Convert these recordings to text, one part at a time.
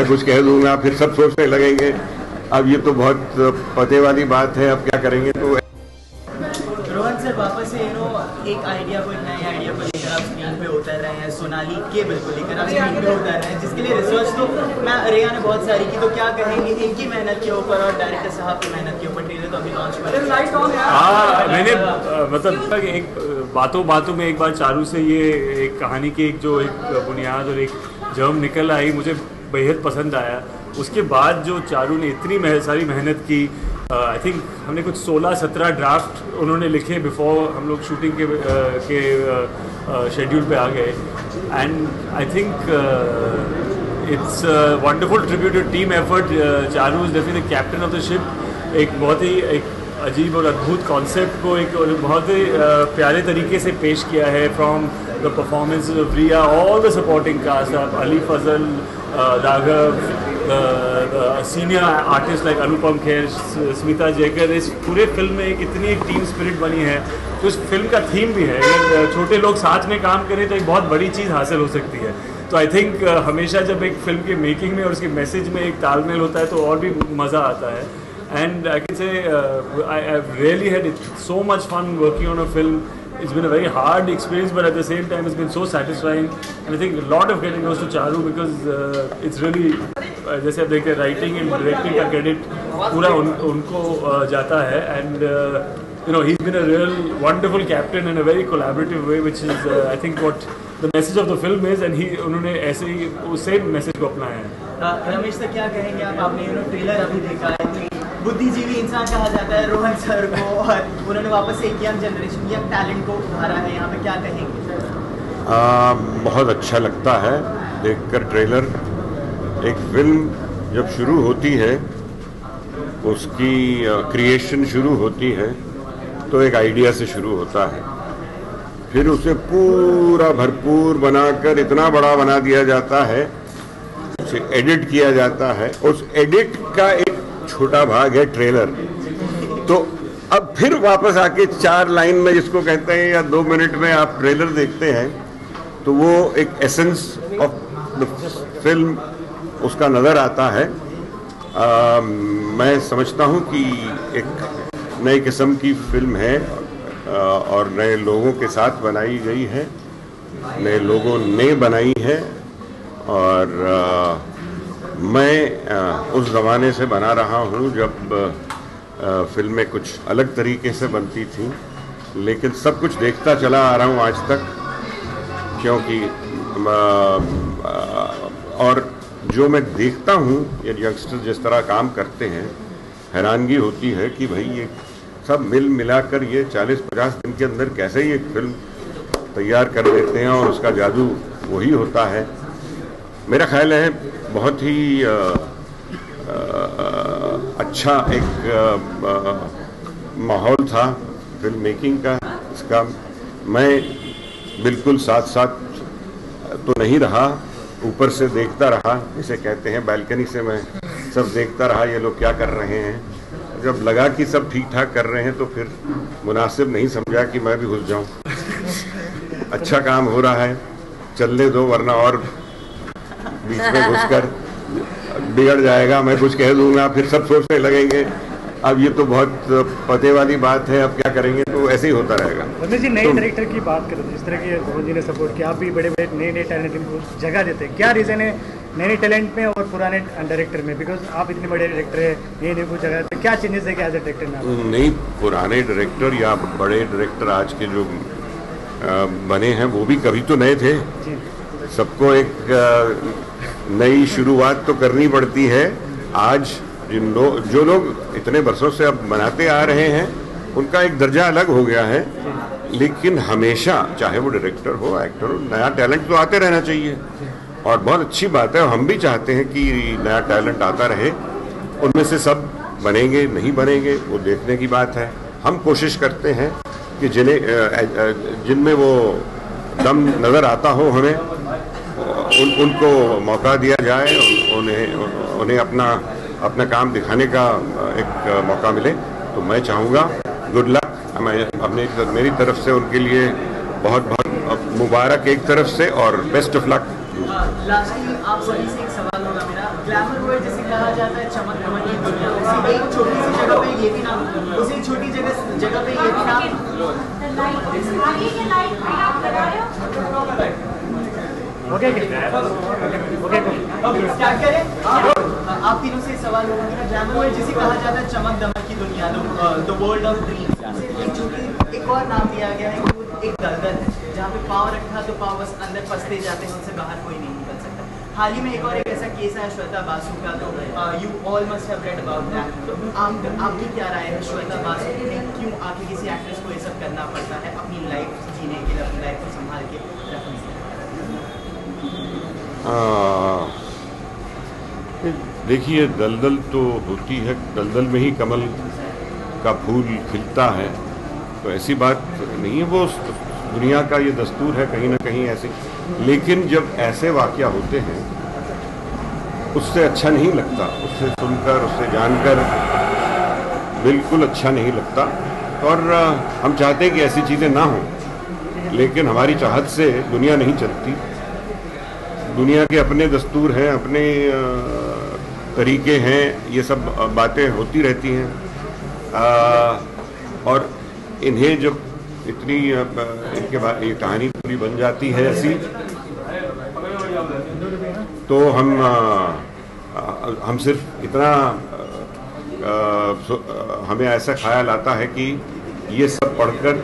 कुछ कह दूंगा, फिर सब सोचने लगेंगे अब ये तो बहुत पते वाली बात है, अब क्या करेंगे। तो रोहन सर वापस से एक आइडिया को, एक नए आइडिया को लेकर आप स्क्रीन पे उतर रहे हैं, सोनाली के बिल्कुल लेकर आप स्क्रीन पे उतर रहे हैं, जिसके लिए रिसर्च तो मैं रेया ने बहुत सारी की। तो क्या कहेंगे इनकी मेहनत के ऊपर और डायरेक्टर साहब की मेहनत के ऊपर? ट्रेलर तो अभी लॉन्च हुआ है। मैंने मतलब एक बातों में एक बार चारू से ये एक कहानी की एक बुनियाद और एक जर्म निकल आई, मुझे बेहद पसंद आया। उसके बाद जो चारू ने इतनी सारी मेहनत की, आई थिंक हमने कुछ 16-17 ड्राफ्ट उन्होंने लिखे बिफोर हम लोग शूटिंग के शेड्यूल पे आ गए। And I think it's wonderful tribute to team effort. Charu is definitely captain of the ship. एक बहुत ही एक अजीब और अद्भुत कॉन्सेप्ट को एक बहुत ही प्यारे तरीके से पेश किया है। From the performance of Riya, all the supporting cast, Ali Fazal, Raghav, senior artist like Anupam Kher, Smita Jaykar. इस पूरे फिल्म में इतनी एक टीम स्पिरिट बनी है। तो इस फिल्म का थीम भी है, अगर छोटे लोग साथ में काम करें तो एक बहुत बड़ी चीज़ हासिल हो सकती है। तो आई थिंक हमेशा जब एक फिल्म की मेकिंग में और उसके मैसेज में एक तालमेल होता है तो और भी मज़ा आता है। And I can say I've really had so much fun working on a film. It's been a very hard experience, but at the same time it's been so satisfying. And I think a lot of credit goes to Charu because it's really जैसे आप देखते हैं writing and directing का credit पूरा उनको जाता है। And he's been a real wonderful captain in a very collaborative way, which is I think what the message of the film is, and उन्होंने ऐसे ही उस सेम मैसेज को अपनाया है। रमेश सर क्या कहेंगे आप? आपने ट्रेलर अभी देखा है, बुद्धिजीवी इंसान कहा जाता है रोहन सर को, और उन्होंने वापस से यंग जनरेशन, यंग टैलेंट को उभारा है यहाँ पे, क्या कहेंगे? बहुत अच्छा लगता है देखकर ट्रेलर। एक फिल्म जब शुरू होती है, उसकी क्रिएशन शुरू होती है तो एक आइडिया से शुरू होता है, फिर उसे पूरा भरपूर बनाकर इतना बड़ा बना दिया जाता है, उसे एडिट किया जाता है। उस एडिट का एक छोटा भाग है ट्रेलर। तो अब फिर वापस आके 4 लाइन में जिसको कहते हैं या 2 मिनट में आप ट्रेलर देखते हैं तो वो एक एसेंस ऑफ द फिल्म उसका नज़र आता है। मैं समझता हूँ कि एक नई किस्म की फिल्म है और नए लोगों के साथ बनाई गई है, नए लोगों ने बनाई है। और मैं उस ज़माने से बना रहा हूँ जब फिल्में कुछ अलग तरीके से बनती थी, लेकिन सब कुछ देखता चला आ रहा हूँ आज तक, क्योंकि और जो मैं देखता हूँ ये यंगस्टर जिस तरह काम करते हैं, हैरानगी होती है कि भाई ये सब मिल मिलाकर ये 40-50 दिन के अंदर कैसे ये फिल्म तैयार कर देते हैं, और उसका जादू वही होता है। मेरा ख्याल है बहुत ही अच्छा एक माहौल था फिल्म मेकिंग का इसका। मैं बिल्कुल साथ तो नहीं रहा, ऊपर से देखता रहा, इसे कहते हैं बैल्कनी से मैं सब देखता रहा ये लोग क्या कर रहे हैं। जब लगा कि सब ठीक ठाक कर रहे हैं तो फिर मुनासिब नहीं समझा कि मैं भी घुस जाऊं। अच्छा काम हो रहा है, चलने दो, वरना और बीच में घुसकर बिगड़ जाएगा। मैं कुछ कह दूंगा, फिर सब सोचने लगेंगे अब ये तो बहुत पते वाली बात है, अब क्या करेंगे। तो ऐसे ही होता रहेगा। रमेश जी, नए डायरेक्टर की बात करें तो जिस तरह की रोहन जी ने सपोर्ट किया, आप भी बड़े नए टैलेंट को जगह देते हैं, क्या रीज़न है नए टैलेंट में और पुराने डायरेक्टर में? बिकॉज आप इतने बड़े डायरेक्टर है, नए को जगह देते, क्या चेंजेस है एज ए डायरेक्टर में? नहीं, पुराने डायरेक्टर या बड़े डायरेक्टर आज के जो बने हैं वो भी कभी तो नए थे। सबको एक नई शुरुआत तो करनी पड़ती है। आज जो लोग इतने बरसों से अब बनाते आ रहे हैं उनका एक दर्जा अलग हो गया है, लेकिन हमेशा चाहे वो डायरेक्टर हो, एक्टर हो, नया टैलेंट तो आते रहना चाहिए और बहुत अच्छी बात है। हम भी चाहते हैं कि नया टैलेंट आता रहे। उनमें से सब बनेंगे नहीं बनेंगे वो देखने की बात है। हम कोशिश करते हैं कि जिनमें वो दम नज़र आता हो हमें उनको मौका दिया जाए, उन्हें अपना काम दिखाने का एक मौका मिले। तो मैं चाहूँगा गुड लक। मेरी तरफ से उनके लिए बहुत बहुत मुबारक एक तरफ से, और बेस्ट ऑफ लक लास्टली आप सभी से एक सवाल होगा मेरा, ग्लैमर वर्ल्ड जिसे कहा जाता है चमक धमक की दुनिया, उसी एक छोटी सी जगह पे ये भी नाम, उसी छोटी जगह पे ये भी नाम। ओके स्टार्ट करें। आप तीनों से सवाल होगा मेरा, ग्लैमर वर्ल्ड जिसे कहा जाता है चमक धमक की दुनिया, द वर्ल्ड ऑफ ड्रीम्स, एक और नाम दिया गया है कि वो एक दलदल है जहाँ पे पाँव रखा तो पाँव बस अंदर फंसते जाते हैं, उनसे बाहर कोई नहीं निकल सकता। हाल ही में एक और एक ऐसा केस है श्वेता बासु का, तो you all must have read about that, तो आपकी क्या राय है श्वेता बासु ने क्यों आखिर किसी एक्ट्रेस को ये सब करना पड़ता है अपनी लाइफ जीने के लिए, अपनी लाइफ को संभाल के रखने से? देखिए, दलदल तो होती है, दलदल में ही कमल का फूल खिलता है, तो ऐसी बात नहीं है, वो दुनिया का ये दस्तूर है कहीं ना कहीं ऐसे। लेकिन जब ऐसे वाक़या होते हैं उससे अच्छा नहीं लगता, उससे सुनकर उससे जानकर बिल्कुल अच्छा नहीं लगता। और हम चाहते हैं कि ऐसी चीज़ें ना हों, लेकिन हमारी चाहत से दुनिया नहीं चलती। दुनिया के अपने दस्तूर हैं, अपने तरीके हैं, ये सब बातें होती रहती हैं। और इन्हें जब इतनी इनके बाद ये कहानी पूरी बन जाती है ऐसी, तो हम सिर्फ इतना हमें ऐसा ख्याल आता है कि ये सब पढ़कर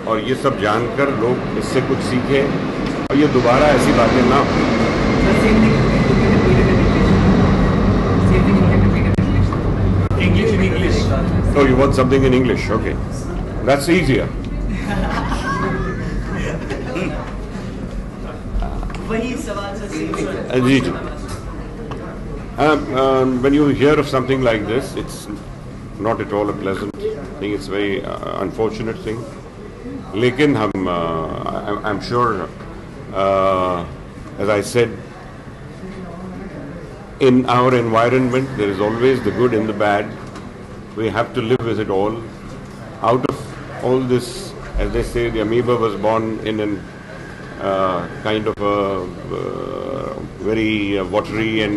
और ये सब जानकर लोग इससे कुछ सीखें और ये दोबारा ऐसी बातें ना हो। English. Oh, you want something in English? Okay, that's easier. वही सवाल से जी जी। When you hear of something like this, it's not at all a pleasant thing. It's a very unfortunate thing. लेकिन हम I'm sure, as I said, in our environment there is always the good and the bad. We have to live with it all. Out of all this, as they say, the amoeba was born in an kind of a very watery and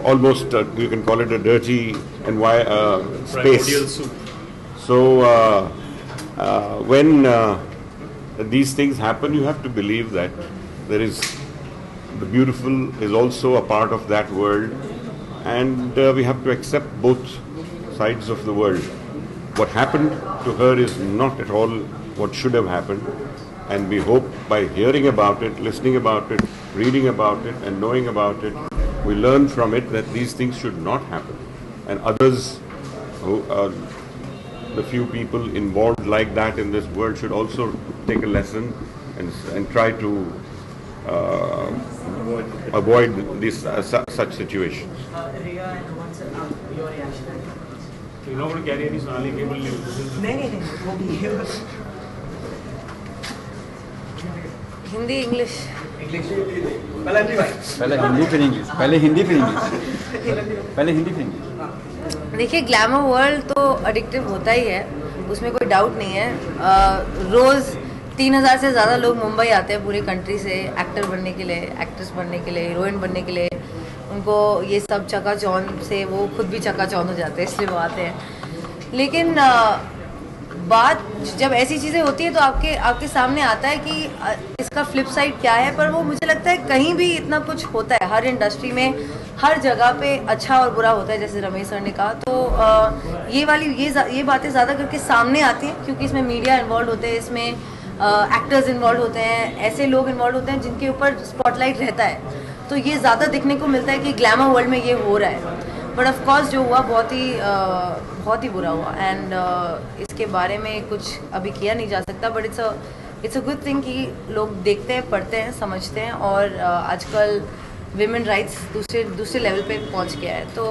almost you can call it a dirty and space. Primordial soup. So when these things happen, you have to believe that there is the beautiful is also a part of that world, and we have to accept both sides of the world. What happened to her is not at all what should have happened, and we hope by hearing about it, listening about it, reading about it and knowing about it, we learn from it that these things should not happen, and others who are the few people involved like that in this world should also take a lesson and try to avoid these such situations. Riya and Rohan sir, your reaction? You're not going to carry any Sonali cable news. नहीं वो भी Hindi English पहले हिंदी फिर English, पहले हिंदी फिर English, पहले हिंदी फिर English. देखिए, ग्लैमर वर्ल्ड तो एडिक्टिव होता ही है, उसमें कोई डाउट नहीं है। रोज़ 3000 से ज़्यादा लोग मुंबई आते हैं पूरी कंट्री से एक्टर बनने के लिए, एक्ट्रेस बनने के लिए, हीरोइन बनने के लिए। उनको ये सब चकाचौंध से वो खुद भी चकाचौंध हो जाते हैं, इसलिए वो आते हैं। लेकिन बात जब ऐसी चीज़ें होती है तो आपके सामने आता है कि इसका फ्लिप साइड क्या है। पर वो मुझे लगता है कहीं भी इतना कुछ होता है, हर इंडस्ट्री में हर जगह पे अच्छा और बुरा होता है, जैसे रमेश सर ने कहा। तो ये बातें ज़्यादा करके सामने आती हैं क्योंकि इसमें मीडिया इन्वॉल्व होते हैं, इसमें एक्टर्स इन्वॉल्व होते हैं, ऐसे लोग इन्वॉल्व होते हैं जिनके ऊपर स्पॉटलाइट रहता है। तो ये ज़्यादा दिखने को मिलता है कि ग्लैमर वर्ल्ड में ये हो रहा है। बट ऑफ कोर्स जो हुआ बहुत ही बुरा हुआ, एंड इसके बारे में कुछ अभी किया नहीं जा सकता। But it's a good thing कि लोग देखते हैं, पढ़ते हैं, समझते हैं, और आजकल विमेन राइट्स दूसरे लेवल पे पहुंच गया है। तो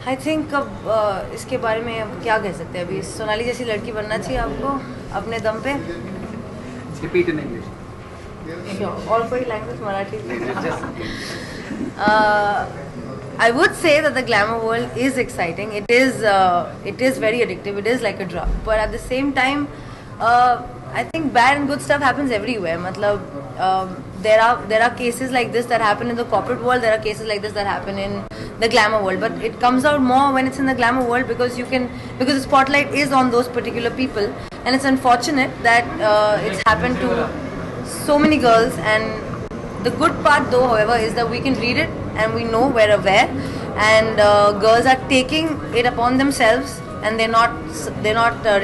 आई थिंक अब इसके बारे में अब क्या कह सकते हैं। अभी सोनाली जैसी लड़की बनना चाहिए आपको अपने दम पे। Repeat in English. और कोई language, Marathi? I would say that the glamour world is exciting. It is very addictive. It is like a drug. But at the same time, I think bad and good stuff happens everywhere. मतलब there are cases like this that happen in the corporate world. There are cases like this that happen in the glamour world. But it comes out more when it's in the glamour world because the spotlight is on those particular people, and it's unfortunate that it's happened to so many girls. And the good part, though, however, is that we can read it and we know, we're aware, and girls are taking it upon themselves, and they're not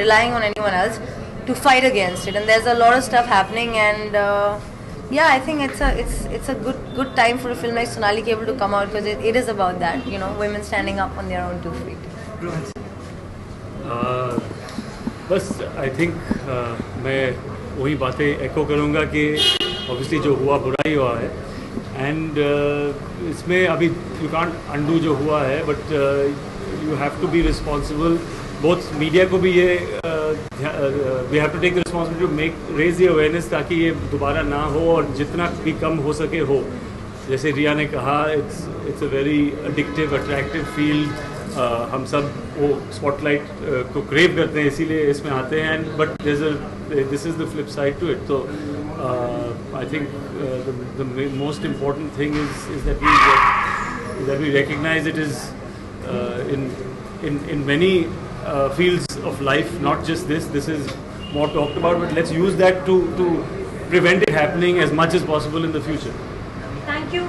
relying on anyone else to fight against it. And there's a lot of stuff happening, and yeah, I think it's a good time for a film like Sonali Cable to come out, because it is about that, you know, women standing up on their own 2 feet. बस I think मैं वही बातें एको करूँगा कि obviously जो हुआ बुरा ही हुआ है, एंड इसमें अभी यू कांट अंडू जो हुआ है, but you have to be responsible. Both media को भी ये we have to take responsibility to make raise the awareness, ताकि ये दोबारा ना हो और जितना भी कम हो सके हो. जैसे रिया ने कहा, it's a very addictive attractive field. हम सब वो स्पॉटलाइट को क्रेव करते हैं, इसीलिए इसमें आते हैं. But this is the flip side to it. तो I think the most important thing is that we recognise it is in many fields of life, not just this is more talked about, but let's use that to prevent it happening as much as possible in the future. Thank you.